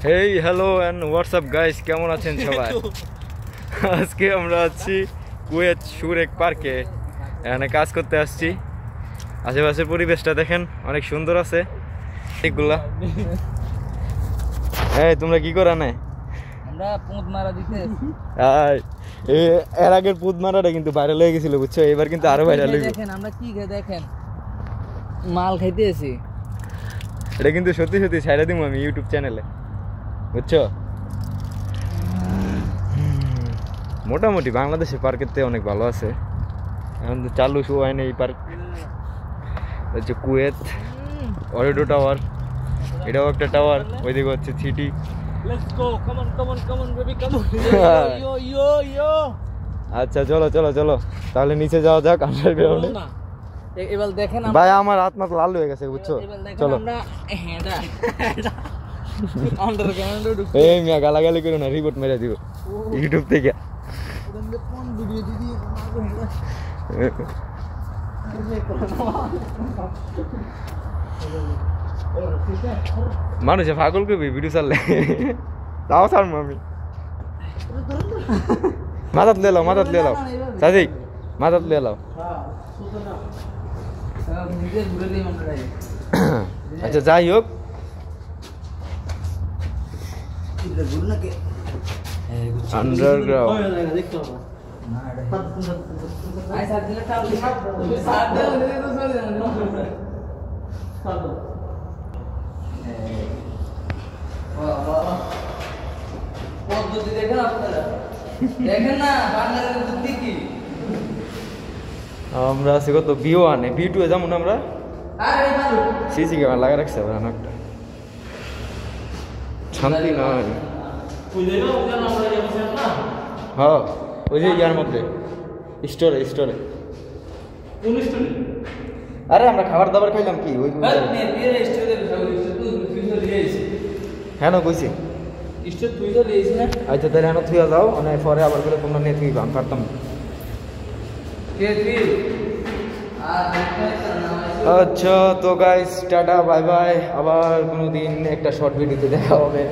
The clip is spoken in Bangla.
Hey hello and what's up guys, কেমন আছেন সবাই? আজকে আমরা আছি কুয়েত সুরেক পার্কে, এখানে কাজ করতে আসছি। আশেপাশের পরিবেশটা দেখেন, অনেক সুন্দর আছে এগুলা। এই তোমরা কি করা নাই? আমরা পুঁত মারা দিতে এর আগের পুঁত মারাটা কিন্তু ভাইরাল হয়ে গেছিল, বুঝছো? এবার কিন্তু আরো ভাইরাল হয়ে গেছে। দেখেন আমরা কি খাই, দেখেন মাল খাইতে আছি। এটা কিন্তু সত্যি সত্যি ছাইড়া দিব আমি ইউটিউব চ্যানেলে, বুঝছো? মোটামুটি বাংলাদেশের পার্কের থেকে অনেক ভালো আছে। এখন তো চালু শো হয় না এই পার্ক। হচ্ছে কুয়েত অরিডো টাওয়ার, এটাও একটা টাওয়ার। ওইদিকে হচ্ছে সিটি। আচ্ছা চলো চলো চলো, তাহলে নিচে যাওয়া যাক আন্ডারগ্রাউন্ডে। এবার দেখেন ভাই আমার হাত মাত লাল হয়ে গেছে, বুঝছো? চলো। এই মিয়া গালাগালি করো না, রিপোর্ট মেরে দিব ইউটিউব থেকে। মানুষে পাগল করবি ভিডিও চাললে, তাও ছাড়বো আমি। মাথাত লে লাও, মাথাত লে লাও সাদিক, মাথাত লে লাও। আচ্ছা যাই হোক, আন্ডারগ্রাউন্ড পদ্ধতি দেখেন আপনারা, দেখেন না বাংলাদেশের বুদ্ধি কি। আমরা আছি কত B1 B2 এ যাবো না আমরা। সিসি ক্যামেরা লাগা রাখছে আবার একটা শান্তি নয়। হ্যাঁ ওই যে ইয়ার মধ্যে স্টোরে স্টোরে। আরে আমরা খাবার দাবার খাইলাম কি ওই? হ্যাঁ না কইছি। আচ্ছা তাহলে এখন থুয়া যাও, মানে পরে আবার করে তোমরা নিয়ে থুইবা, আমি পারতাম। আচ্ছা তো গাইস টাটা বাই বাই, আবার কোনো দিন একটা শর্ট ভিডিওতে দেখা হবে।